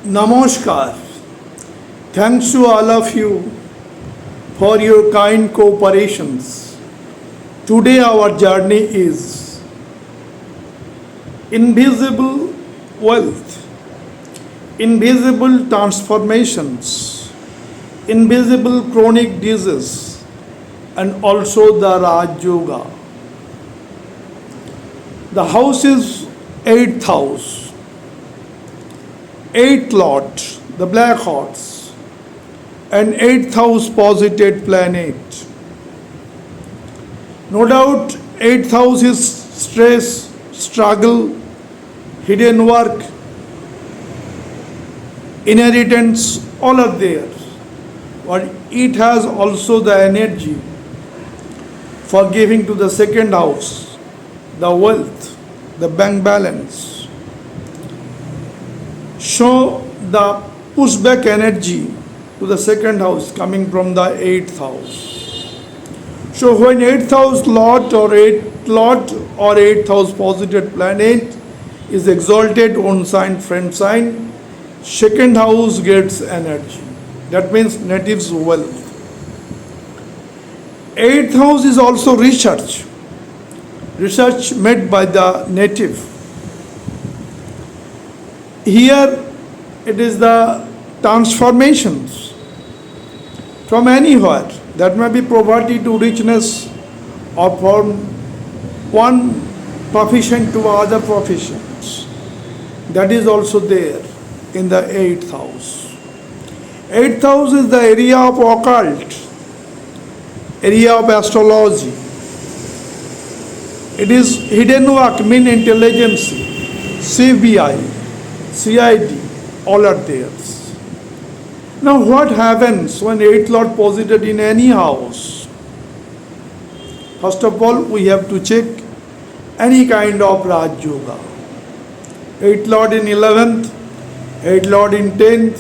Namaskar. Thanks to all of you for your kind cooperations. Today our journey is invisible wealth, invisible transformations, invisible chronic disease, and also the Raj Yoga. The house is 8th house, 8th Lord, the black horse, and 8th house posited planet. No doubt 8th house is stress, struggle, hidden work, inheritance, all are there. But it has also the energy for giving to the second house, the wealth, the bank balance. Show the pushback energy to the second house coming from the 8th house. So when 8th house Lord or 8th house positive planet is exalted on sign, friend sign, second house gets energy. That means native's wealth. 8th house is also research made by the native. Here it is the transformations from anywhere, that may be poverty to richness or from one profession to other professions. That is also there in the 8th house. 8th house is the area of occult, area of astrology. It is hidden work, mean intelligence, CBI, CID, all are there. Now what happens when 8th Lord posited in any house? First of all, we have to check any kind of Raj Yoga. 8th Lord in 11th, 8th Lord in 10th,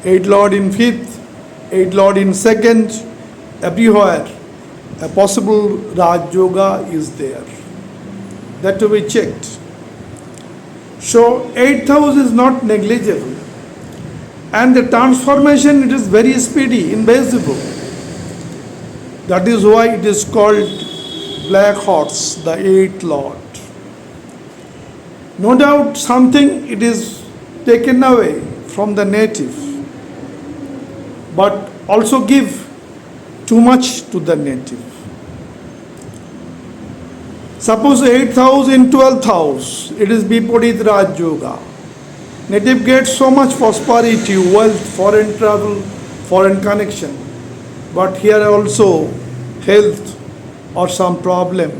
8th Lord in 5th, 8th Lord in 2nd, everywhere a possible Raj Yoga is there. That to be checked. So 8th house is not negligible, and the transformation, it is very speedy, invisible. That is why it is called black horse, the 8th Lord. No doubt something it is taken away from the native, but also give too much to the native. Suppose 8th house in 12th house, it is Biparit Raj Yoga. Native gets so much prosperity, wealth, foreign travel, foreign connection. But here also health or some problem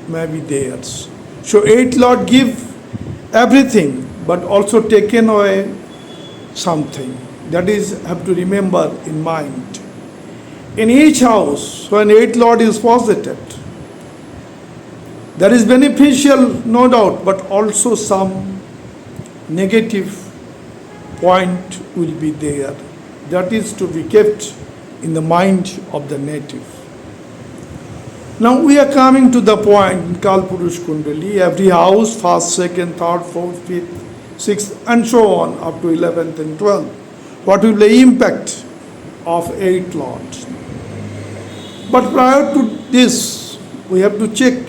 may be theirs. So 8th Lord give everything, but also taken away something. That is, have to remember in mind. In each house, when 8th Lord is posited, that is beneficial, no doubt, but also some negative point will be there. That is to be kept in the mind of the native. Now we are coming to the point in Kalpurush Kundali, every house, first, second, third, fourth, fifth, sixth, and so on, up to 11th and 12th. What will be the impact of 8th Lord? But prior to this, we have to check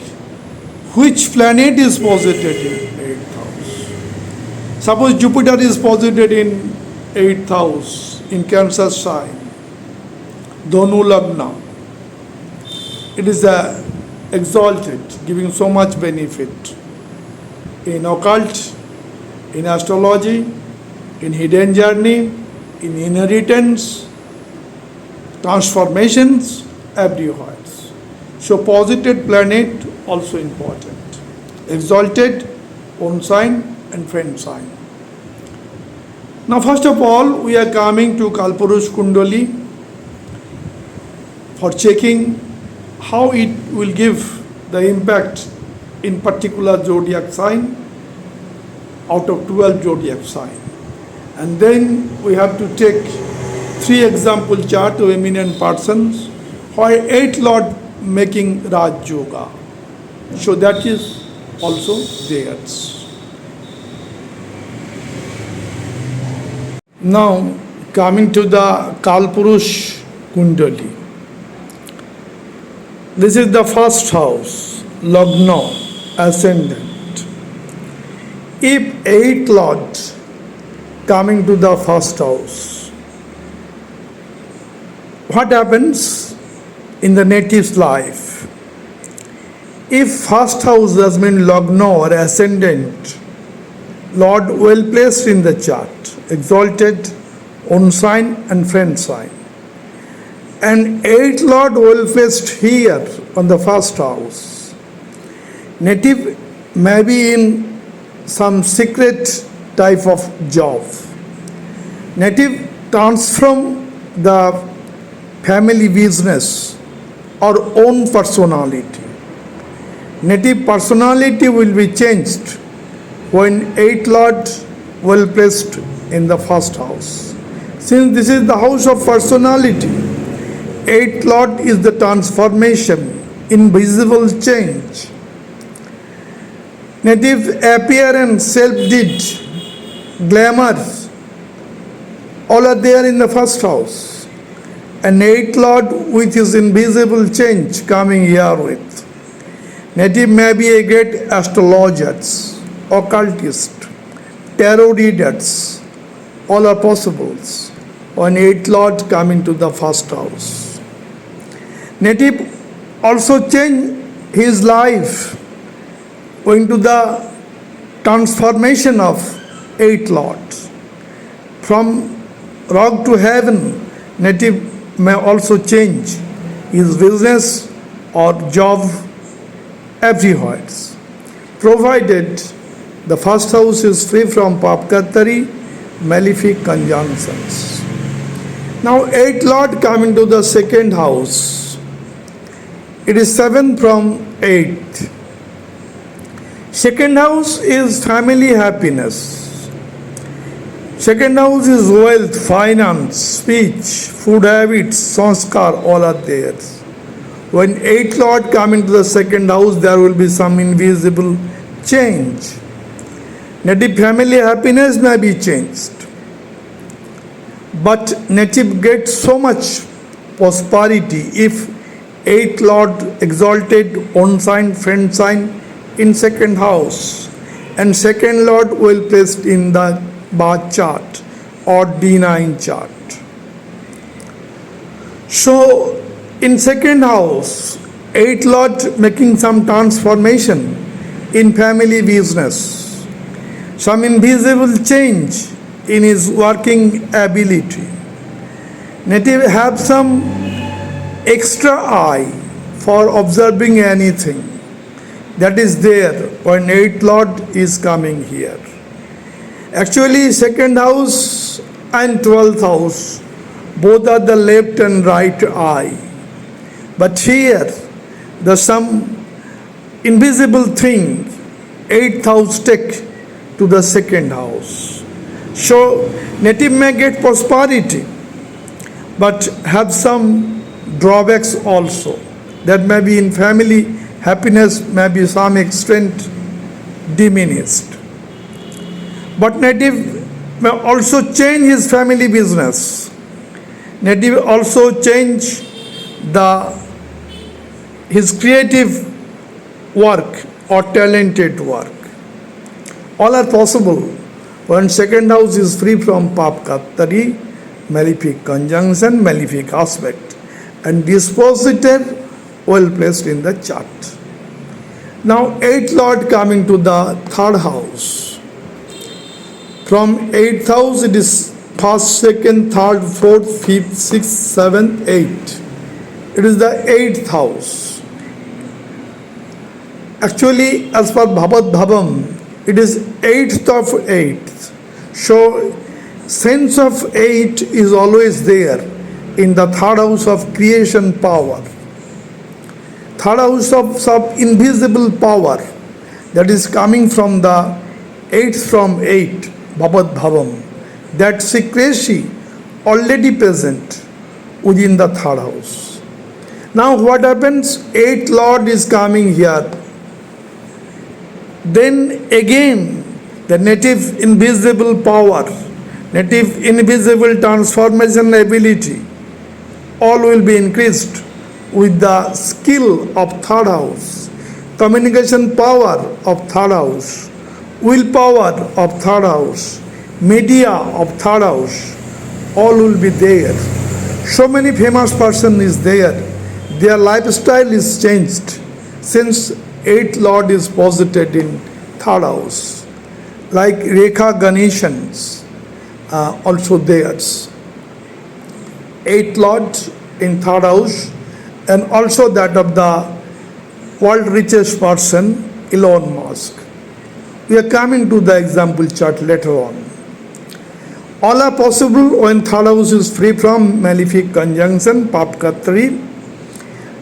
which planet is posited in 8th house. Suppose Jupiter is posited in 8th house, in Cancer sign, Dhanu Lagna. It is exalted, giving so much benefit in occult, in astrology, in hidden journey, in inheritance, transformations, everywhere. So posited planet also important. Exalted, own sign and friend sign. Now first of all, we are coming to Kalpurush Kundali for checking how it will give the impact in particular zodiac sign out of 12 zodiac sign. And then we have to take 3 example chart of eminent persons why 8th Lord making Raj Yoga. So that is also theirs. Now, coming to the Kalpurush Kundali. This is the first house, Lagna, ascendant. If 8 lords coming to the first house, what happens in the native's life? If first house has been Lagna or ascendant, Lord well placed in the chart, exalted, own sign and friend sign. And 8 Lord well placed here on the first house. Native may be in some secret type of job. Native transform the family business or own personality. Native personality will be changed when 8 Lord well placed in the first house. Since this is the house of personality, 8 Lord is the transformation, invisible change. Native appearance, self-deed, glamour, all are there in the first house. And 8 Lord with his invisible change coming here with. Native may be a great astrologers, occultist, tarot readers, all are possibles. When 8 Lord coming to the first house. Native also change his life going to the transformation of 8 Lords. From rock to heaven, native may also change his business or job everywhere, provided the first house is free from papkatari, malefic conjunctions. Now 8 Lord coming to the second house. It is 7 from 8. Second house is family happiness. Second house is wealth, finance, speech, food habits, sanskar, all are there. When 8 Lord come into the second house, there will be some invisible change. Native family happiness may be changed. But native gets so much prosperity if 8 Lord exalted, own sign, friend sign in second house, and second Lord well placed in the birth chart or D9 chart. So in second house, 8 Lord making some transformation in family business, some invisible change in his working ability. Native have some extra eye for observing anything that is there when 8 Lord is coming here. Actually, second house and 12th house, both are the left and right eye. But here, the some invisible thing, 8th house take to the second house. So, native may get prosperity, but have some drawbacks also. That may be in family, happiness may be some extent diminished. But native may also change his family business. Native also change his creative work or talented work. All are possible when second house is free from papkatari, malefic conjunction, malefic aspect, and dispositive well placed in the chart. Now 8 Lord coming to the third house. From 8th house it is first, second, third, fourth, fifth, sixth, seventh, eighth. It is the 8th house. Actually, as per Bhavat Bhavam, it is 8th of 8th. So sense of 8 is always there in the third house of creation power. Third house of some invisible power that is coming from the 8th from 8, Bhavat Bhavam. That secrecy already present within the third house. Now what happens? 8th Lord is coming here. Then again the native invisible power native invisible transformation ability, all will be increased with the skill of third house, communication power of third house, willpower of third house, media of third house, all will be there. So many famous person is there. Their lifestyle is changed since eighth lord is posited in third house. Like Rekha Ganeshans, also theirs. Eighth lord in third house, and also that of the world richest person, Elon Musk. We are coming to the example chart later on. All are possible when third house is free from malefic conjunction, Papkatri.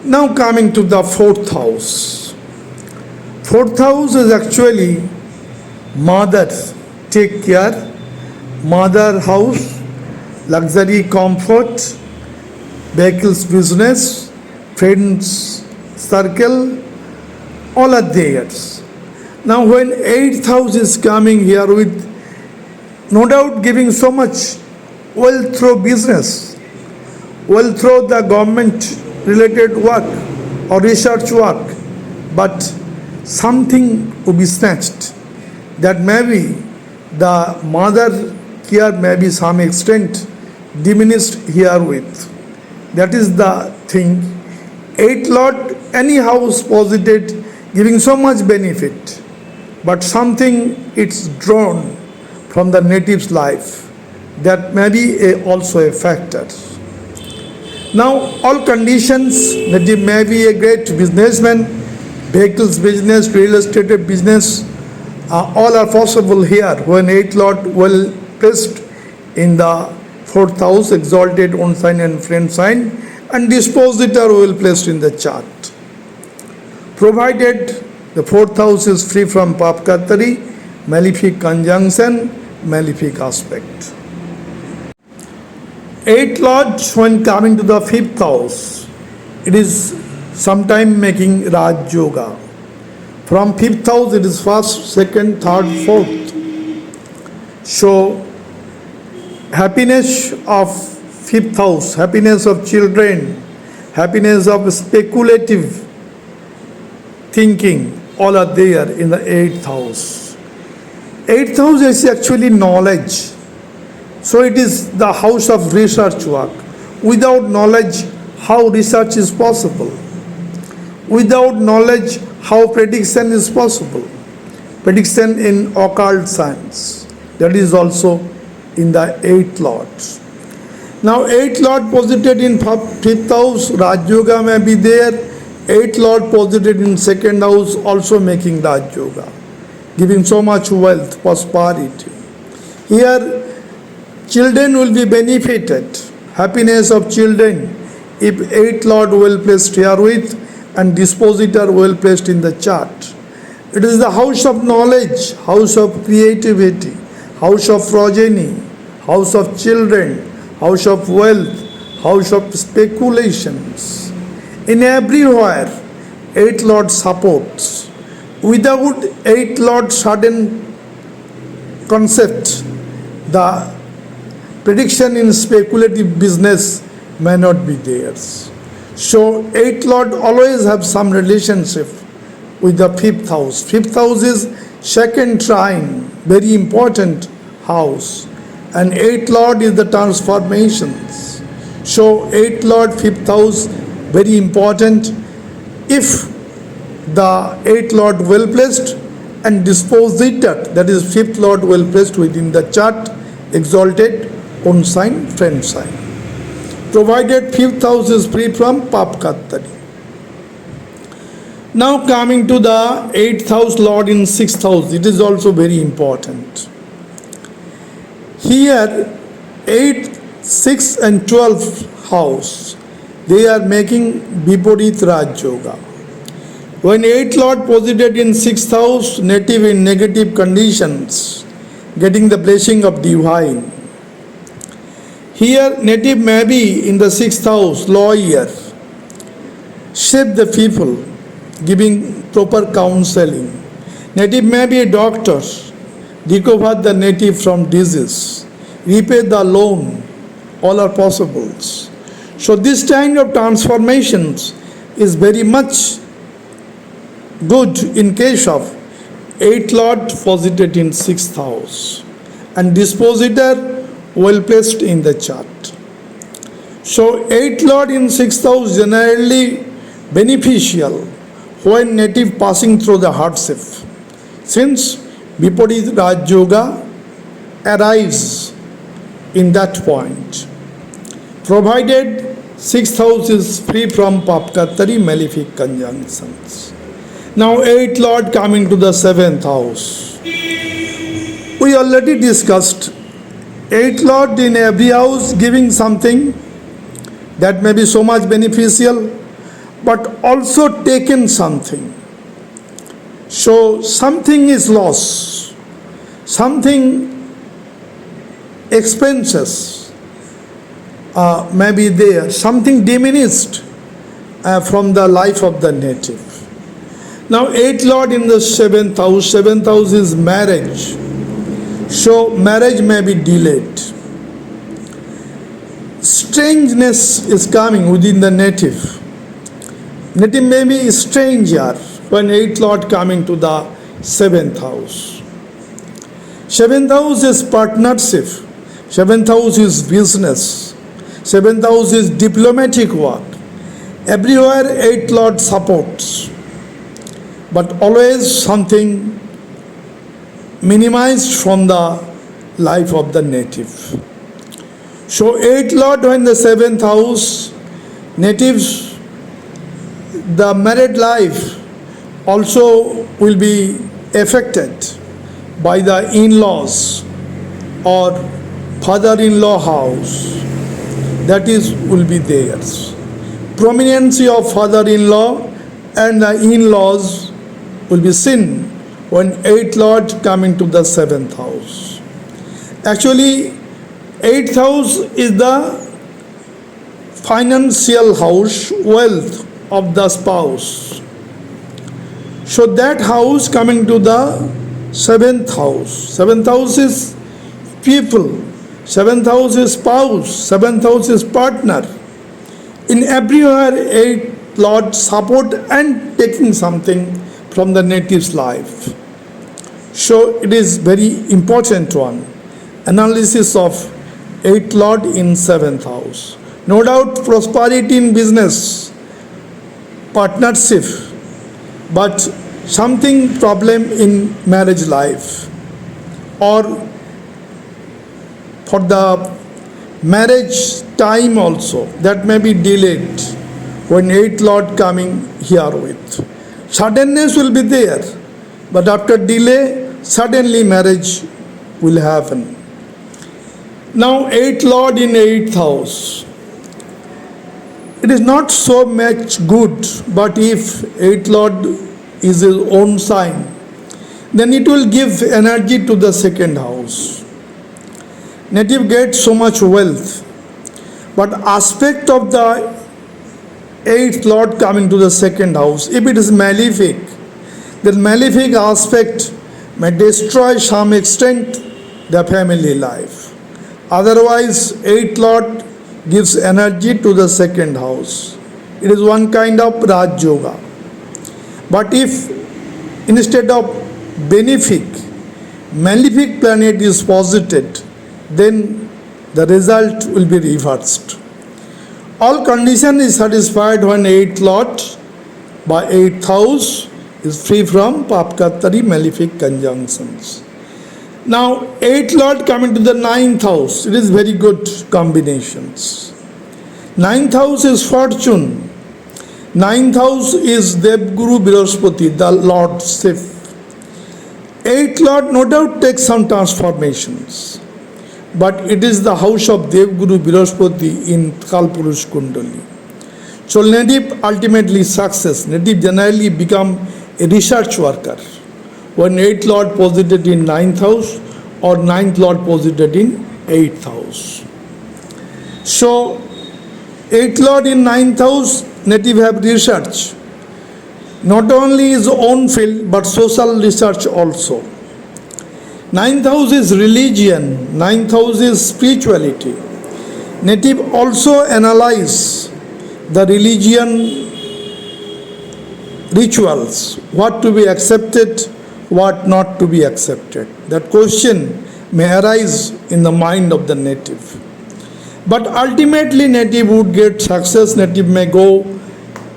Now coming to the fourth house. Fourth house is actually mother, take care, mother house, luxury, comfort, vehicles, business, friends, circle, all are theirs. Now when eighth house is coming here with no doubt giving so much wealth through business, wealth through the government related work or research work, but something to be snatched, that maybe the mother care may be some extent diminished herewith. That is the thing. Eighth lord, any house posited, giving so much benefit, but something it's drawn from the native's life. That may be also a factor. Now, all conditions, native may be a great businessman, vehicles business, real estate business, all are possible here when eighth lord well placed in the fourth house, exalted own sign and friend sign, and dispositor well placed in the chart. Provided the fourth house is free from Papkatari, malefic conjunction, malefic aspect. Eighth lord, when coming to the fifth house, it is sometime making Raj Yoga. From fifth house, it is first, second, third, fourth. So, happiness of fifth house, happiness of children, happiness of speculative thinking, all are there in the eighth house. Eighth house is actually knowledge. So it is the house of research work. Without knowledge, how research is possible? Without knowledge, how prediction is possible? Prediction in occult science. That is also in the eighth lord. Now eighth lord posited in fifth house, Raj Yoga may be there. Eighth lord posited in second house, also making Raj Yoga, giving so much wealth, prosperity. Here, children will be benefited, happiness of children, if eighth lord well placed herewith and dispositor well placed in the chart. It is the house of knowledge, house of creativity, house of progeny, house of children, house of wealth, house of speculations. In everywhere, eighth lord supports. Without eighth lord sudden concept, the prediction in speculative business may not be theirs. So eighth lord always have some relationship with the fifth house. Fifth house is second trine, very important house. And eighth lord is the transformations. So eighth lord, fifth house, very important. If the eighth lord well placed and dispositor, that is fifth lord well placed within the chart, exalted, own sign, friend sign. Provided fifth house is free from Papkatari. Now coming to the eighth house lord in sixth house, it is also very important. Here, 8th, 6th and 12th house, they are making Viparit Raj Yoga. When 8th lord posited in 6th house, native in negative conditions, getting the blessing of divine. Here, native may be in the 6th house, lawyer, shape the people, giving proper counseling. Native may be a doctor, recover the native from disease, repay the loan, all are possibles. So this kind of transformations is very much good in case of 8th Lord posited in 6th house and dispositor well placed in the chart. So 8th Lord in 6th house generally beneficial when native passing through the hardship, since Viparit Raj Yoga arrives in that point, provided 6th house is free from Papkatari malefic conjunctions. Now 8th Lord coming to the 7th house. We already discussed 8th Lord in every house giving something that may be so much beneficial, but also taken something. So something is lost, something expenses may be there, something diminished from the life of the native. Now 8th Lord in the 7th house, 7th house is marriage. So marriage may be delayed. Strangeness is coming within the native. Native may be a stranger when 8th Lord coming to the 7th house. 7th house is partnership. 7th house is business. 7th house is diplomatic work. Everywhere 8th Lord supports. But always something minimized from the life of the native. So 8th Lord in the 7th house, natives, the married life also will be affected by the in-laws or father-in-law house. That is, will be theirs. Prominence of father-in-law and the in-laws will be seen when 8th Lord coming to the 7th house. Actually, 8th house is the financial house, wealth of the spouse. So that house coming to the 7th house. 7th house is people. 7th house is spouse. 7th house is partner. In everywhere 8th Lord support and taking something from the native's life. So it is very important one. Analysis of 8th Lord in 7th house. No doubt prosperity in business, partnership, but something problem in marriage life or for the marriage time also that may be delayed when 8th Lord coming here with. Suddenness will be there, but after delay, suddenly marriage will happen. Now 8th Lord in 8th house. It is not so much good, but if 8th Lord is his own sign, then it will give energy to the 2nd house. Native gets so much wealth, but aspect of the 8th Lord coming to the 2nd house, if it is malefic, then malefic aspect may destroy some extent the family life. Otherwise, 8th Lord gives energy to the 2nd house. It is one kind of Raj Yoga. But if instead of benefic, malefic planet is posited, then the result will be reversed. All condition is satisfied when 8th Lord by 8th house is free from Papkatari malefic conjunctions. Now 8th Lord coming to the 9th house, it is very good combinations. 9th house is fortune. 9th house is Devguru Brihaspati, the Lordship. 8th Lord no doubt takes some transformations, but it is the house of Devguru Brihaspati in Kalpurush Kundali. So native ultimately success. Native generally become a research worker when 8th Lord posited in 9th house or 9th Lord posited in 8th house. So 8th Lord in 9th house, native have research. Not only his own field but social research also. Ninth house is religion, ninth house is spirituality. Native also analyze the religion rituals, what to be accepted, what not to be accepted. That question may arise in the mind of the native. But ultimately native would get success. Native may go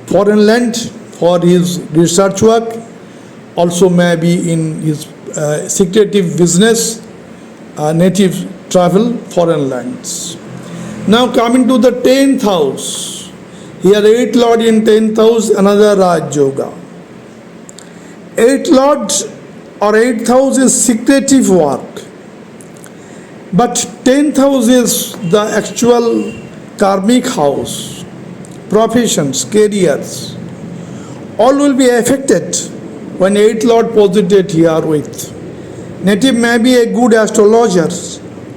foreign land for his research work, also may be in his secretive business, native travel foreign lands. Now coming to the 10th house. Here 8th Lord in 10th house, another Raj Yoga. 8th Lord or 8th house is secretive work. But 10th house is the actual karmic house, professions, careers. All will be affected when 8th Lord posited here with. Native may be a good astrologer,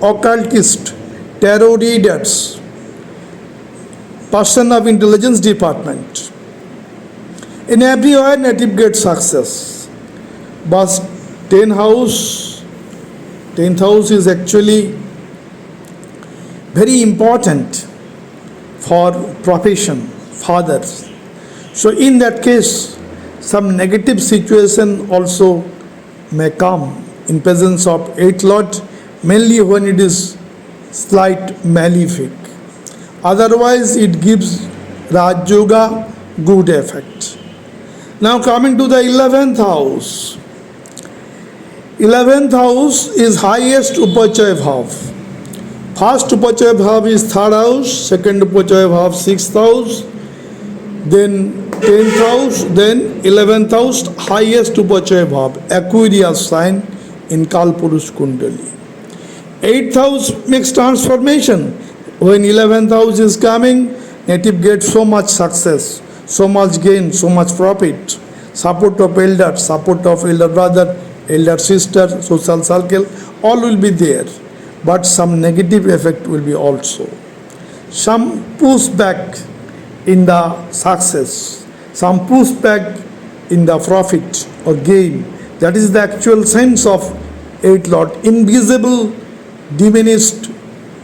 occultist, tarot readers, person of intelligence department. In everywhere native gets success. But 10th house is actually very important for profession, fathers. So in that case, some negative situation also may come in presence of 8th Lord, mainly when it is slight malefic. Otherwise, it gives Raj Yoga good effect. Now coming to the 11th house. 11th house is highest Upachaya Bhav. First Upachaya Bhav is 3rd house, second Upachaya Bhav 6th house, then 10th house, then 11th house, highest Upachaya Bhav, Aquarius sign in Kalpurush Kundali. 8th house makes transformation. When 11th house is coming, native gets so much success, so much gain, so much profit, support of elders, support of elder brother, elder sister, social circle, all will be there. But some negative effect will be also. Some pushback in the success, some pushback in the profit or gain. That is the actual sense of 8th Lord, invisible, diminished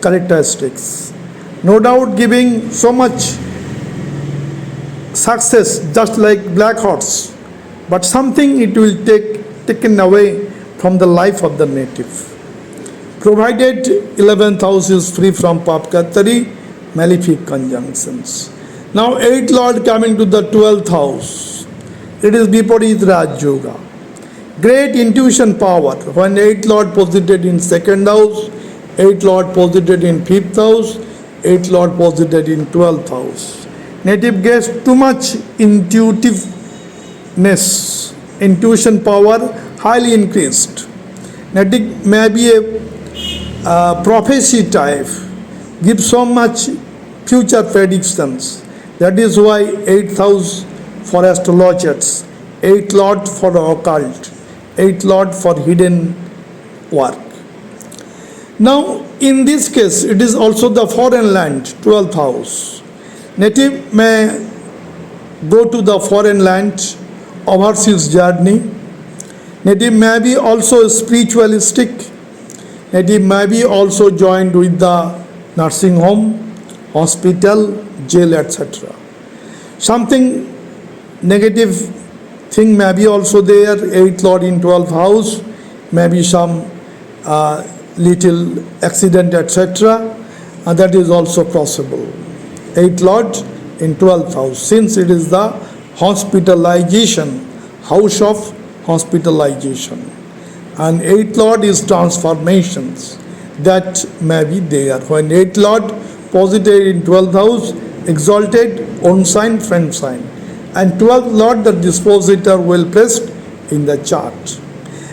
characteristics. No doubt giving so much success just like black horse, but something it will taken away from the life of the native. Provided 11th house is free from papkatari, malefic conjunctions. Now 8th Lord coming to the 12th house. It is Viparit Raj Yoga. Great intuition power. When 8th Lord posited in 2nd house, 8th Lord posited in 5th house, 8th Lord posited in 12th house. Native gets too much intuitiveness, intuition power highly increased. Native may be a prophecy type, gives so much future predictions. That is why 8th house for astrologers, 8th Lord for occult, 8th Lord for hidden work. Now, in this case, it is also the foreign land, 12th house. Native may go to the foreign land, overseas journey. Native may be also spiritualistic. Native may be also joined with the nursing home, hospital, jail, etc. Something negative thing may be also there. 8th Lord in 12th house, maybe some little accident, etc. That is also possible. 8th Lord in 12th house, since it is the hospitalization, house of hospitalization. And 8th Lord is transformations that may be there. When 8th Lord posited in 12th house, exalted, own sign, friend sign. And 12th Lord, the dispositor, well placed in the chart.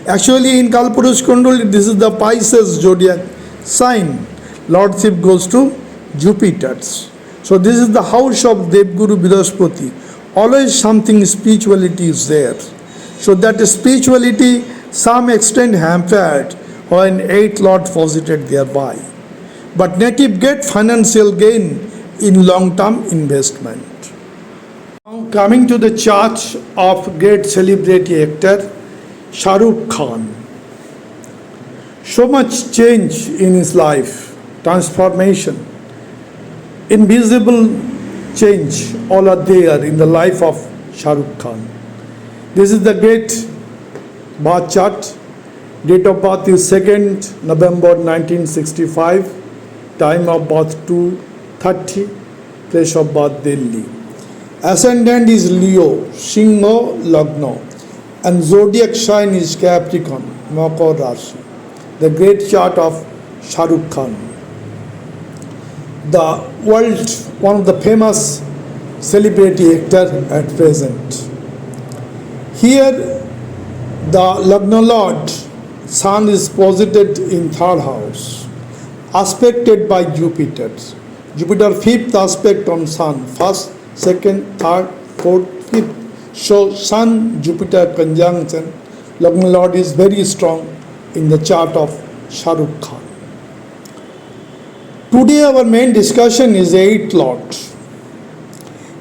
Actually, in Kalpurush Kundali, this is the Pisces zodiac sign. Lordship goes to Jupiter's. So this is the house of Devguru Brihaspati. Always something spirituality is there. So that spirituality, some extent hampered when 8th Lord posited thereby. But native get financial gain in long-term investment. Now coming to the chart of great celebrity actor Shah Rukh Khan. So much change in his life, transformation, invisible change, all are there in the life of Shah Rukh Khan. This is the great birth chart. Date of birth is 2nd November 1965. Time of birth 2:30. Place of birth Delhi. Ascendant is Leo, Singha Lagna, and zodiac sign is Capricorn, Makar Rashi. The great chart of Shah Rukh Khan. The world, one of the famous celebrity actor at present. Here, the Lagna Lord, Sun is posited in third house, aspected by Jupiter. Jupiter fifth aspect on Sun, first, second, third, fourth, fifth. So Sun Jupiter conjunction, Lagna Lord is very strong in the chart of Shah Rukh Khan. Today our main discussion is 8th Lord.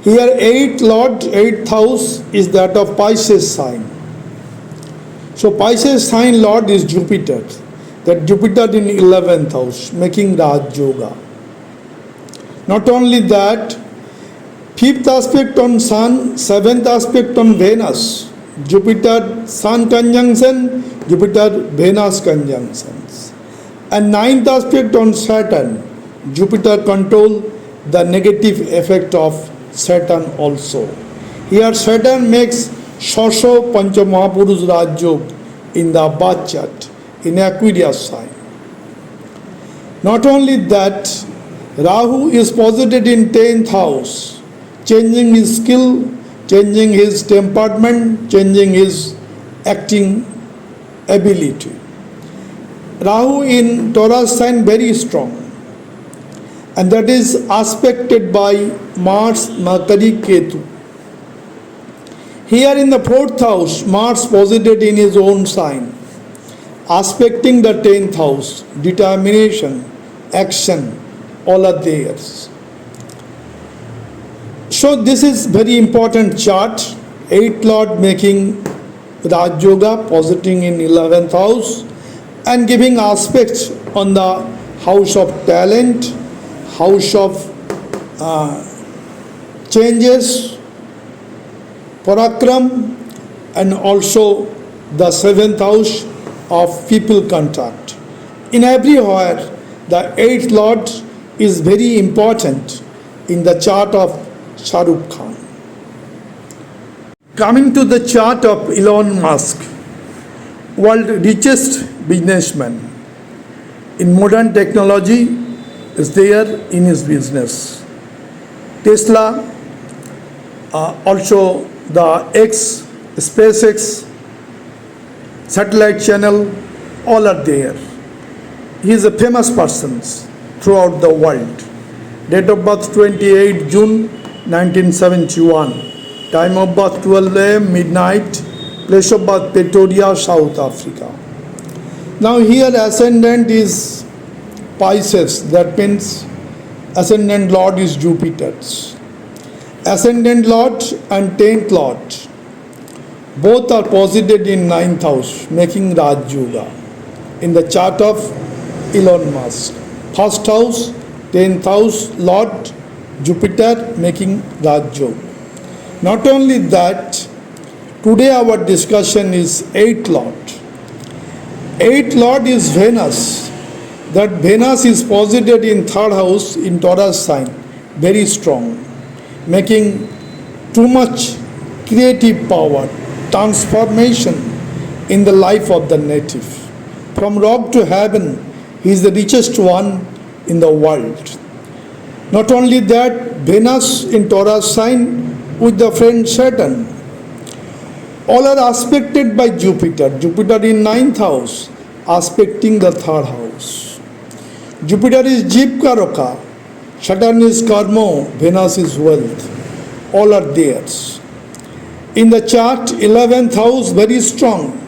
Here 8th Lord, 8th house is that of Pisces sign. So Pisces sign Lord is Jupiter. That Jupiter in 11th house, making Raj Yoga. Not only that, 5th aspect on Sun, 7th aspect on Venus. Jupiter Sun conjunction, Jupiter Venus conjunctions. And 9th aspect on Saturn. Jupiter control the negative effect of Saturn also. Here Saturn makes Shasho Pancha Mahapurush Raj Yoga in the birth chart in Aquarius sign. Not only that, Rahu is posited in 10th house, changing his skill, changing his temperament, changing his acting ability. Rahu in Taurus sign very strong, and that is aspected by Mars, Mercury, Ketu. Here in the 4th house, Mars posited in his own sign, aspecting the 10th house, determination, action, all are there. So this is very important chart. 8th Lord making Raj Yoga, positing in 11th house and giving aspects on the house of talent, house of changes, parakram, and also the 7th house of people contact. In everywhere, the 8th Lord is very important in the chart of Shah Rukh Khan. Coming to the chart of Elon Musk, world richest businessman in modern technology is there in his business. Tesla, also the X, SpaceX, satellite channel, all are there. He is a famous person throughout the world. Date of birth 28 June 1971. Time of birth 12 a.m. midnight. Place of birth Pretoria, South Africa. Now here ascendant is Pisces, that means ascendant Lord is Jupiter's. Ascendant Lord and 10th Lord both are posited in 9th house, making Raj Yoga in the chart of Elon Musk. First house, 10th house, Lord Jupiter making Raj Yoga. Not only that, today our discussion is 8th Lord. 8th Lord is Venus. That Venus is posited in 3rd house in Taurus sign, very strong, making too much creative power, transformation in the life of the native. From rock to heaven, he is the richest one in the world. Not only that, Venus in Taurus sign with the friend Saturn. All are aspected by Jupiter. Jupiter in 9th house, aspecting the 3rd house. Jupiter is Jeep Karoka, Saturn is Karma, Venus is wealth. All are theirs. In the chart, 11th house very strong.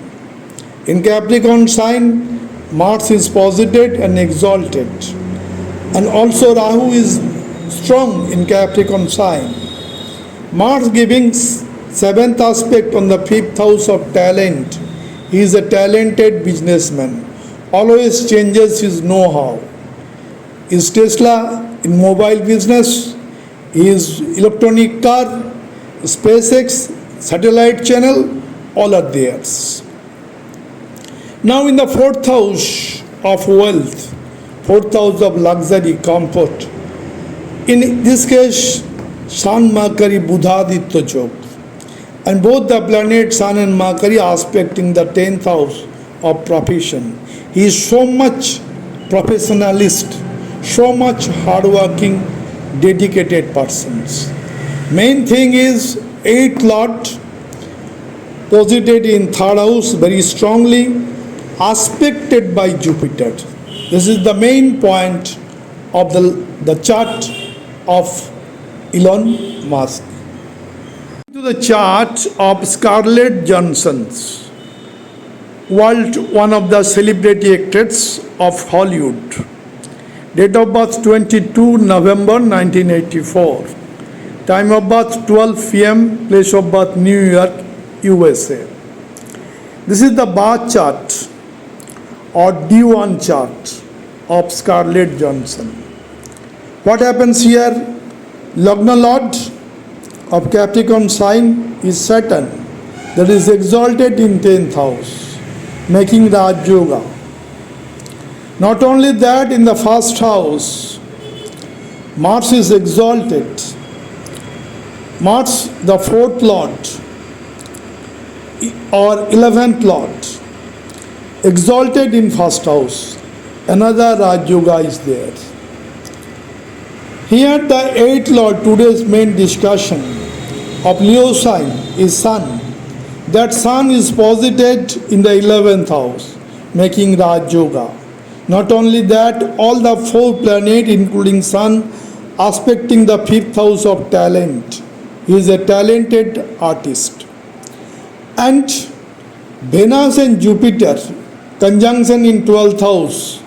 In Capricorn sign, Mars is posited and exalted. And also Rahu is strong in Capricorn sign. Mars giving 7th aspect on the 5th house of talent. He is a talented businessman. always changes his know-how. Is Tesla in mobile business, is electronic car, SpaceX, satellite channel, all are theirs. Now in the fourth house of wealth, fourth house of luxury, comfort, in this case, Sun, Mercury, Buddhaditya Yoga. And both the planets Sun and Mercury are aspecting the 10th house of profession. He is so much professionalist, so much hardworking, dedicated persons. Main thing is 8th Lord posited in third house very strongly, aspected by Jupiter. This is the main point of the chart of Elon Musk. To the chart of Scarlett Johansson's world, one of the celebrity actors of Hollywood. Date of birth 22 November 1984. Time of birth 12 p.m. Place of birth New York, USA. This is the birth chart or D1 chart of Scarlett Johansson. What happens here? Lagna Lord of Capricorn sign is Saturn, that is exalted in 10th house, making Raj Yoga. Not only that, in the first house, Mars is exalted. Mars, the fourth Lord or 11th Lord, exalted in first house. Another Raj Yoga is there. Here the 8th Lord, today's main discussion of Leo sign is Sun. That Sun is posited in the 11th house, making Raj Yoga. Not only that, all the 4 planets, including Sun, aspecting the 5th house of talent. He is a talented artist. And Venus and Jupiter, conjunction in 12th house,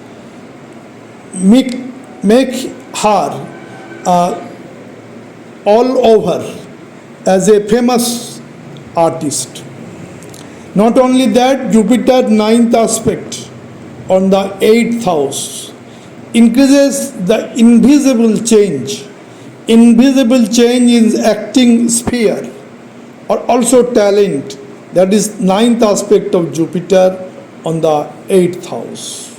make her all over as a famous artist. Not only that, Jupiter 9th aspect on the 8th house increases the invisible change. Invisible change in acting sphere or also talent. That is 9th aspect of Jupiter on the 8th house.